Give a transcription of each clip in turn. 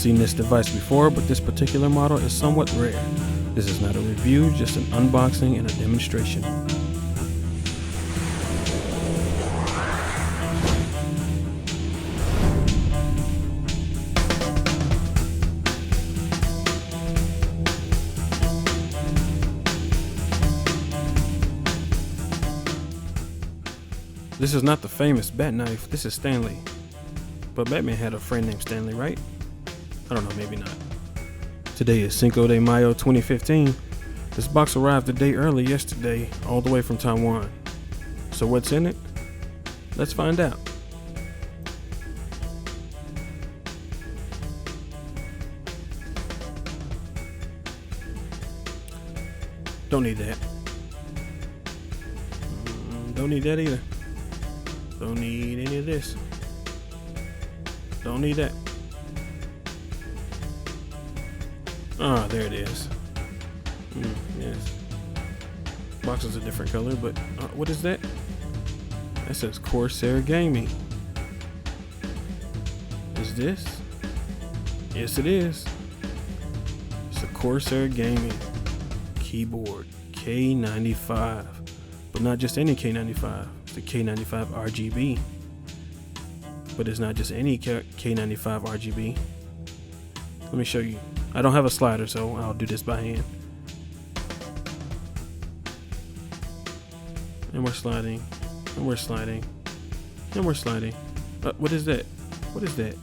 seen this device before, but this particular model is somewhat rare. This is not a review, just an unboxing and a demonstration. This is not the famous bat knife, this is Stanley. But Batman had a friend named Stanley, right? I don't know, maybe not. Today is Cinco de Mayo 2015. This box arrived a day early yesterday, all the way from Taiwan. So what's in it? Let's find out. Don't need that. Don't need that either. Don't need any of this. Don't need that. Ah, there it is. Yes. Box is a different color, but what is that? That says Corsair Gaming. Is this? Yes, it is. It's a Corsair Gaming keyboard, K95, but not just any K95. It's the K95 RGB. But it's not just any K95 RGB. Let me show you. I don't have a slider, so I'll do this by hand. And we're sliding, and we're sliding, and we're sliding. What is that? What is that?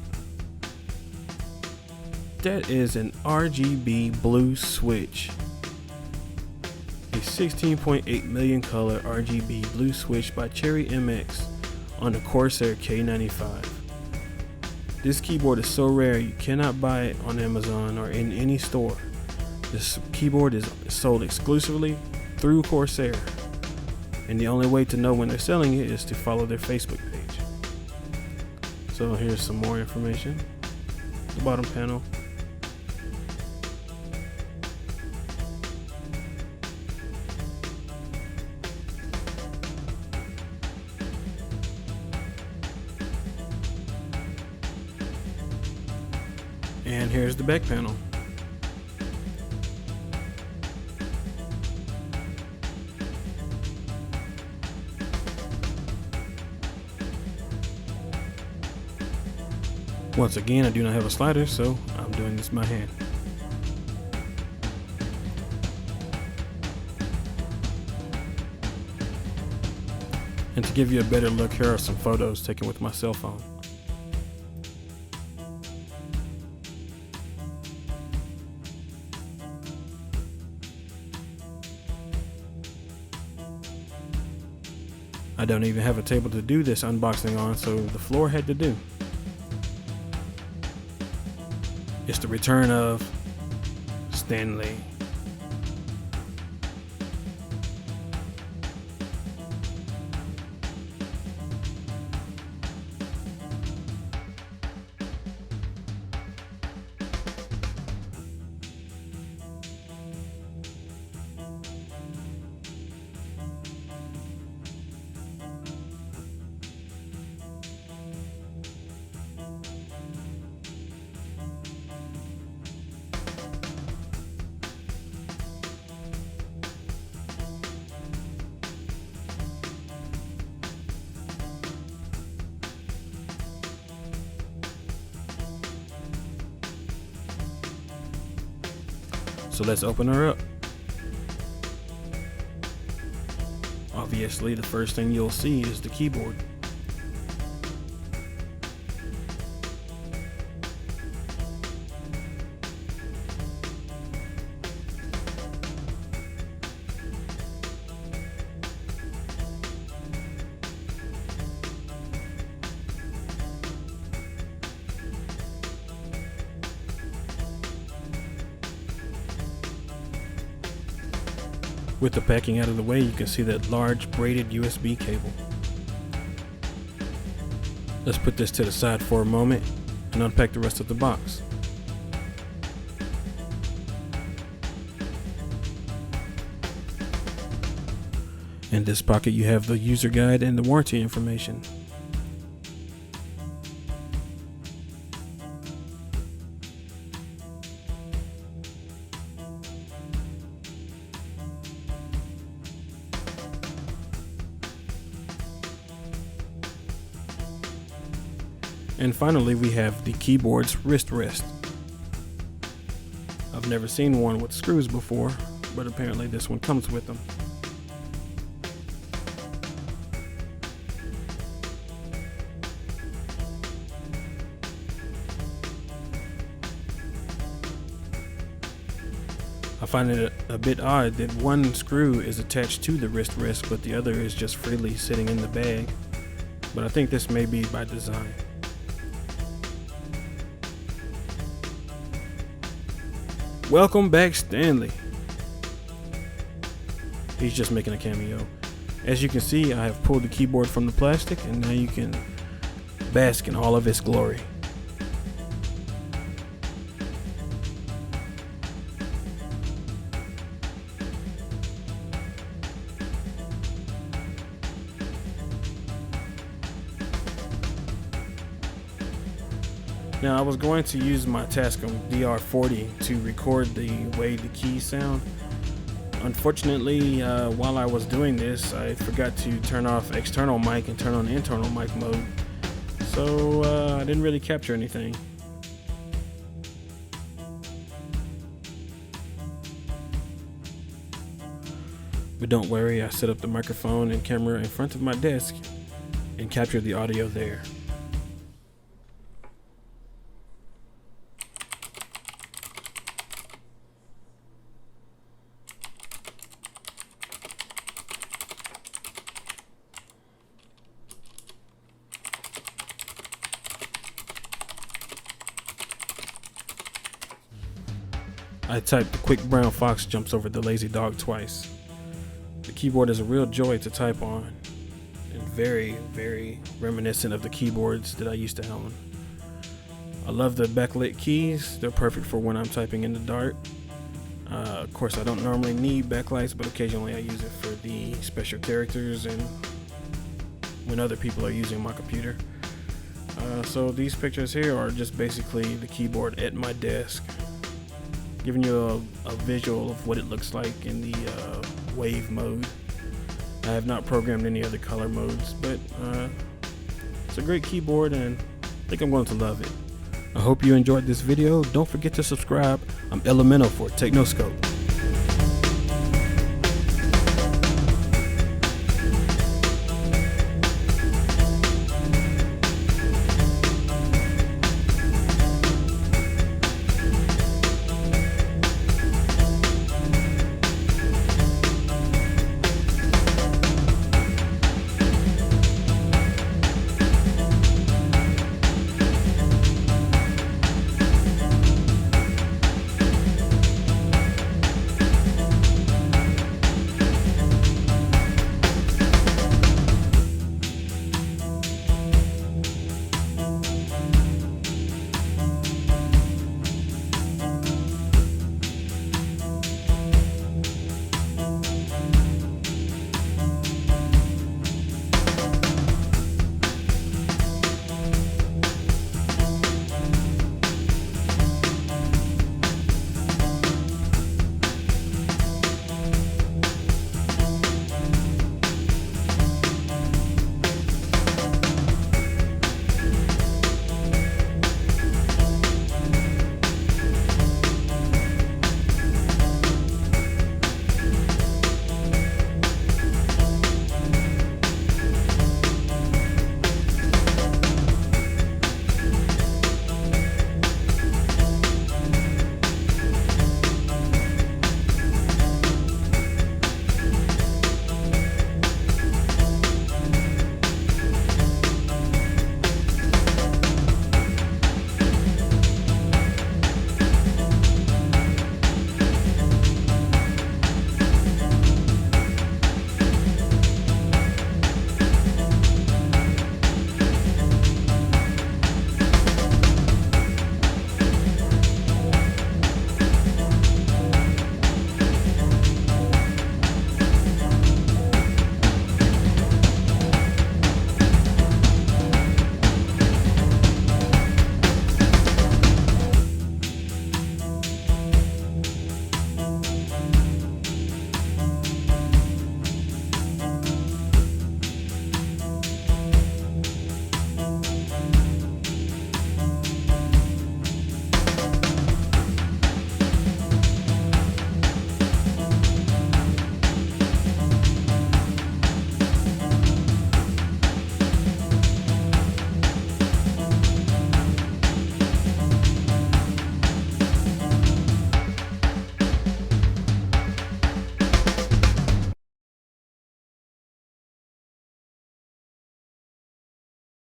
That is an RGB blue switch. A 16.8 million color RGB blue switch by Cherry MX on the Corsair K95. This keyboard is so rare you cannot buy it on Amazon or in any store. This keyboard is sold exclusively through Corsair, and the only way to know when they're selling it is to follow their Facebook page. So here's some more information. The bottom panel. And here's the back panel. Once again, I do not have a slider, so I'm doing this by hand. And to give you a better look, here are some photos taken with my cell phone. I don't even have a table to do this unboxing on, so the floor had to do. It's the return of Stanley. So let's open her up. Obviously, the first thing you'll see is the keyboard. With the packing out of the way, you can see that large braided USB cable. Let's put this to the side for a moment and unpack the rest of the box. In this pocket you have the user guide and the warranty information. And finally, we have the keyboard's wrist rest. I've never seen one with screws before, but apparently this one comes with them. I find it a bit odd that one screw is attached to the wrist rest, but the other is just freely sitting in the bag. But I think this may be by design. Welcome back, Stanley. He's just making a cameo. As you can see, I have pulled the keyboard from the plastic, and now you can bask in all of its glory. Now, I was going to use my Tascam DR40 to record the way the keys sound. Unfortunately, while I was doing this, I forgot to turn off external mic and turn on internal mic mode. So I didn't really capture anything. But don't worry, I set up the microphone and camera in front of my desk and captured the audio there. I typed "the quick brown fox jumps over the lazy dog" twice. The keyboard is a real joy to type on, and very, very reminiscent of the keyboards that I used to own. I love the backlit keys. They're perfect for when I'm typing in the dark. Of course, I don't normally need backlights, but occasionally I use it for the special characters and when other people are using my computer. So these pictures here are just basically the keyboard at my desk, giving you a visual of what it looks like in the wave mode. I have not programmed any other color modes, but it's a great keyboard and I think I'm going to love it. I hope you enjoyed this video. Don't forget to subscribe. I'm Elemental for Technoscope.